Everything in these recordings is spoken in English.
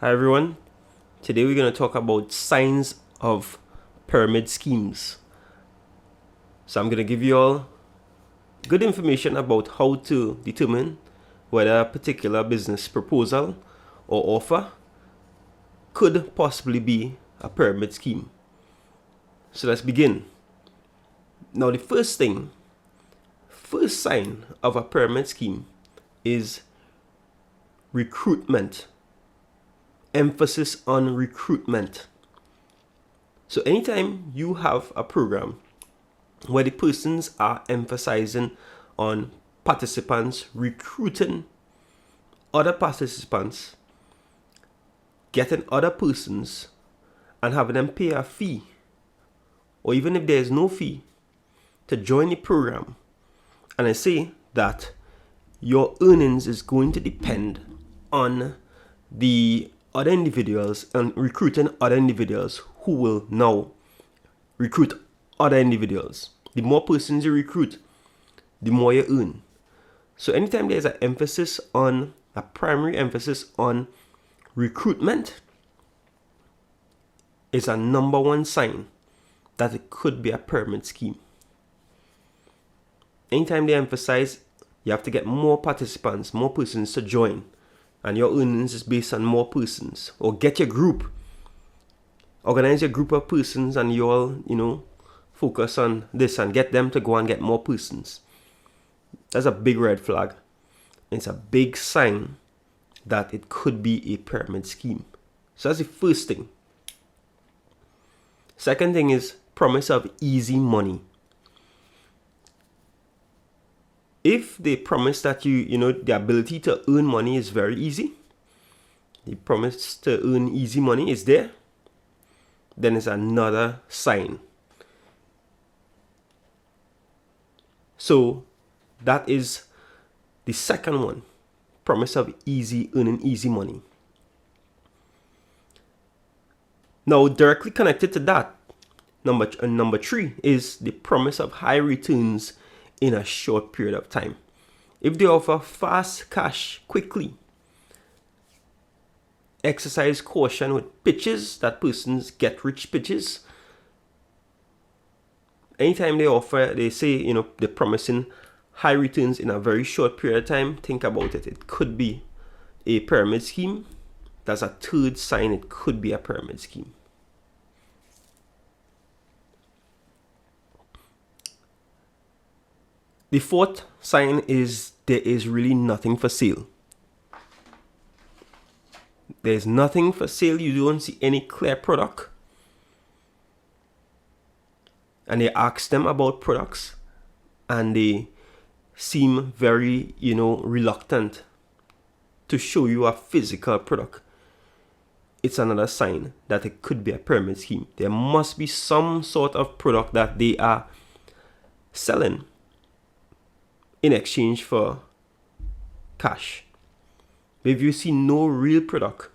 Hi everyone, today we're going to talk about signs of pyramid schemes. So I'm going to give you all good information about how to determine whether a particular business proposal or offer could possibly be a pyramid scheme. So let's begin. Now the first sign of a pyramid scheme is recruitment. Emphasis on recruitment. So anytime you have a program where the persons are emphasizing on participants recruiting other participants, getting other persons and having them pay a fee, or even if there is no fee, to join the program, and I say that your earnings is going to depend on the other individuals and recruiting other individuals who will now recruit other individuals. The more persons you recruit, the more you earn. So anytime there's a primary emphasis on recruitment, is a number one sign that it could be a pyramid scheme. Anytime they emphasize you have to get more participants, more persons to join, and your earnings is based on more persons, or get your group, organize your group of persons and you all, focus on this and get them to go and get more persons. That's a big red flag. It's a big sign that it could be a pyramid scheme. So that's the first thing. Second thing is promise of easy money. If they promise that the ability to earn money is very easy, the promise to earn easy money is there, then it's another sign. So that is the second one, promise of earning easy money. Now, directly connected to that, number three is the promise of high returns in a short period of time. If they offer fast cash quickly, exercise caution with pitches, that persons get rich pitches. Anytime they say, they're promising high returns in a very short period of time, think about it. It could be a pyramid scheme. That's a third sign it could be a pyramid scheme. The fourth sign is there is really nothing for sale. There's nothing for sale. You don't see any clear product. And they ask them about products and they seem very, reluctant to show you a physical product. It's another sign that it could be a pyramid scheme. There must be some sort of product that they are selling in exchange for cash. If you see no real product,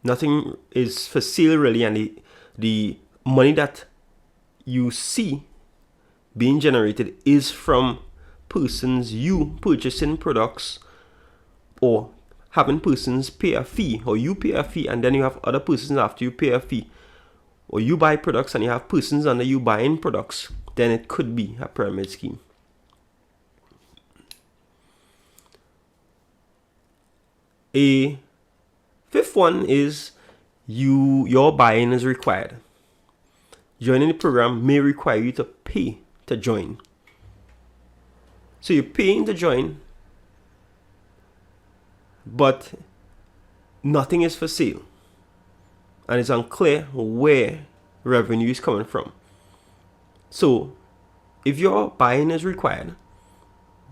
nothing is for sale really, and the money that you see being generated is from persons you purchasing products or having persons pay a fee, or you pay a fee and then you have other persons after you pay a fee, or you buy products and you have persons under you buying products, then it could be a pyramid scheme. A fifth one is your buy-in is required. Joining the program may require you to pay to join. So you're paying to join, but nothing is for sale. And it's unclear where revenue is coming from. So if your buy-in is required,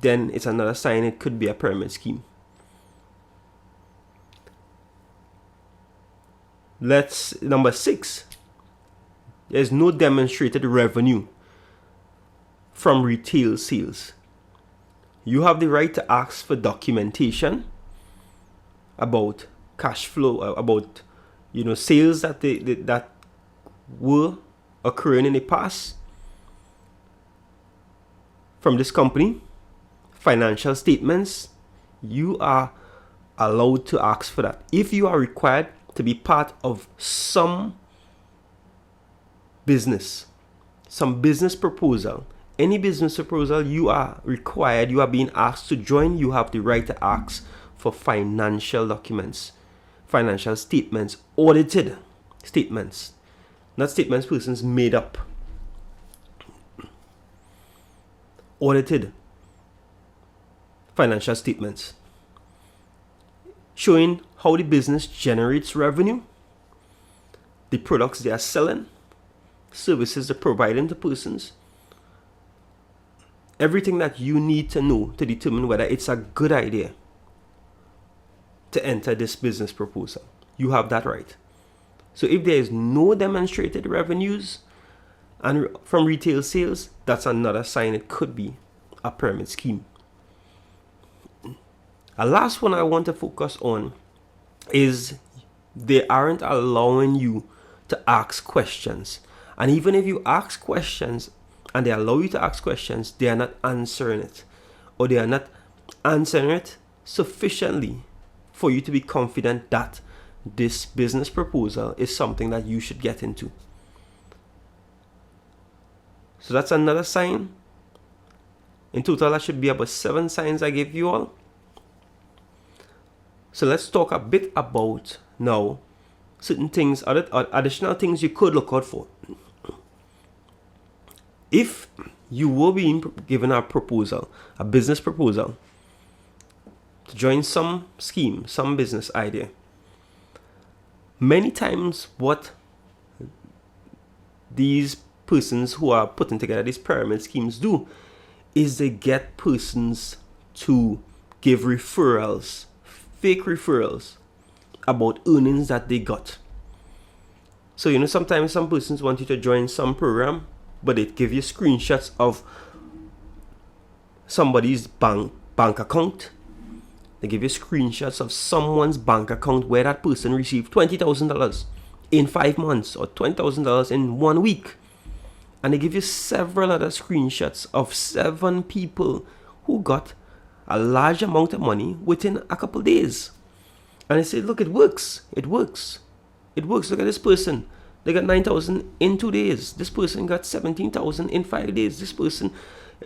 then it's another sign it could be a pyramid scheme. Number 6. There's no demonstrated revenue from retail sales. You have the right to ask for documentation about cash flow, about sales that were occurring in the past from this company, financial statements. You are allowed to ask for that. If you are required to be part of some business proposal, any business proposal, you are required, you are being asked to join, you have the right to ask for financial documents, financial statements, audited statements, not statements persons made up. Audited financial statements showing how the business generates revenue, the products they are selling, services they're providing to persons, everything that you need to know to determine whether it's a good idea to enter this business proposal. You have that right. So if there is no demonstrated revenues and from retail sales, that's another sign it could be a pyramid scheme. A last one I want to focus on is they aren't allowing you to ask questions. And even if you ask questions and they allow you to ask questions, they are not answering it, or they are not answering it sufficiently for you to be confident that this business proposal is something that you should get into. So that's another sign. In total, that should be about 7 signs I gave you all. So let's talk a bit about now certain things, other additional things you could look out for. If you were being given a proposal, a business proposal, to join some scheme, some business idea, many times what these persons who are putting together these pyramid schemes do is they get persons to give referrals, fake referrals about earnings that they got. So sometimes some persons want you to join some program, but they give you screenshots of somebody's bank account. They give you screenshots of someone's bank account where that person received $20,000 in 5 months or $20,000 in 1 week. And they give you several other screenshots of 7 people who got a large amount of money within a couple days. And they say, look, it works. It works. It works. Look at this person. They got 9,000 in 2 days. This person got 17,000 in 5 days. This person,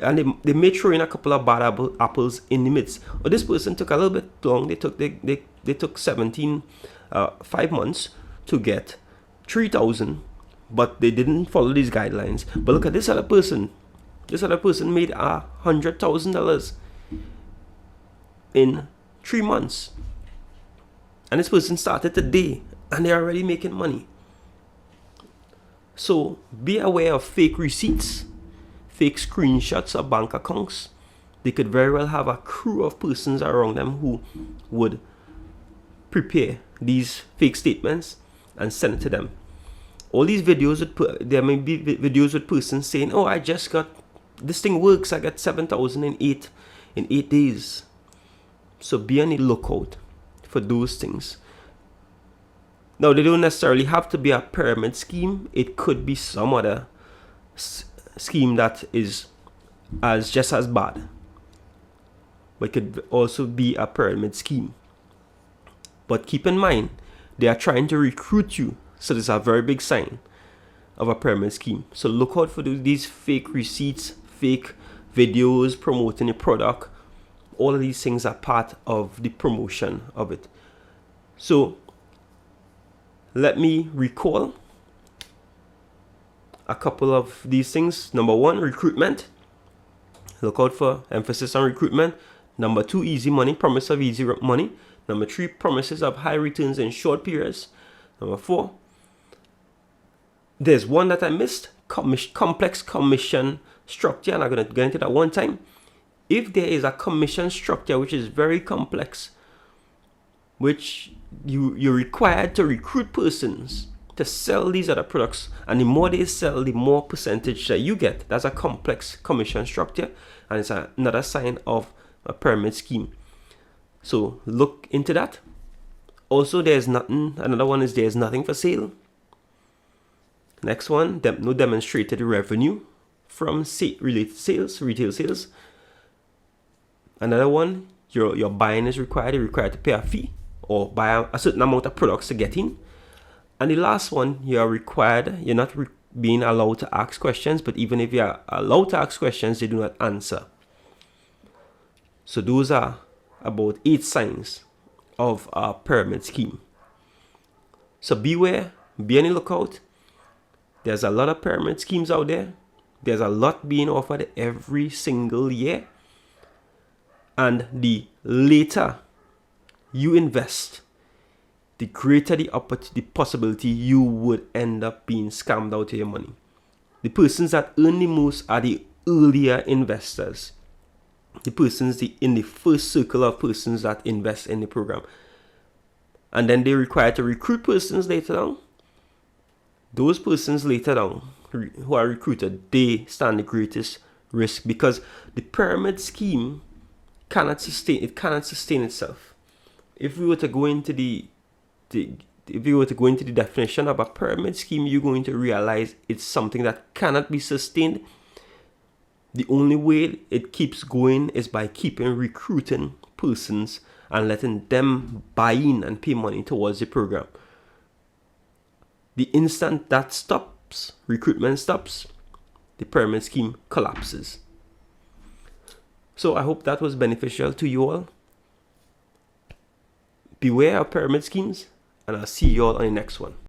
and they may throw in a couple of bad apples in the midst. But this person took a little bit long. They took 5 months to get 3,000, but they didn't follow these guidelines. But look at this other person. This other person made $100,000 in 3 months. And this person started today and they're already making money. So be aware of fake receipts, fake screenshots of bank accounts. They could very well have a crew of persons around them who would prepare these fake statements and send it to them. All these videos, there may be videos with persons saying, oh, I just got, this thing works, I got 7,000 in 8 days. So be on the lookout for those things. Now, they don't necessarily have to be a pyramid scheme. It could be some other scheme that is just as bad, but it could also be a pyramid scheme. But keep in mind, they are trying to recruit you. So this is a very big sign of a pyramid scheme. So look out for these fake receipts, fake videos promoting the product. All of these things are part of the promotion of it. So let me recall a couple of these things. Number 1, recruitment. Look out for emphasis on recruitment. Number 2, easy money, promise of easy money. Number 3, promises of high returns in short periods. Number 4, there's one that I missed, complex commission structure, and I'm going to get into that one time. If there is a commission structure which is very complex, which you're required to recruit persons to sell these other products, and the more they sell, the more percentage that you get. That's a complex commission structure, and it's another sign of a pyramid scheme. So look into that. Also, there's nothing. Another one is there's nothing for sale. Next one, no demonstrated revenue from related sales, retail sales. Another one, your buying is required. You're required to pay a fee or buy a certain amount of products to get in. And the last one, you're not being allowed to ask questions, but even if you're allowed to ask questions, they do not answer. So those are about 8 signs of a pyramid scheme. So beware, be on the lookout. There's a lot of pyramid schemes out there. There's a lot being offered every single year. And the later you invest, the greater the possibility you would end up being scammed out of your money. The persons that earn the most are the earlier investors. The persons in the first circle of persons that invest in the program. And then they're required to recruit persons later on. Those persons later on who are recruited, they stand the greatest risk, because the pyramid scheme cannot sustain itself. If we were to go into the definition of a pyramid scheme, you're going to realize it's something that cannot be sustained. The only way it keeps going is by keeping recruiting persons and letting them buy in and pay money towards the program. The instant that stops, recruitment stops, the pyramid scheme collapses. So I hope that was beneficial to you all. Beware of pyramid schemes, and I'll see you all on the next one.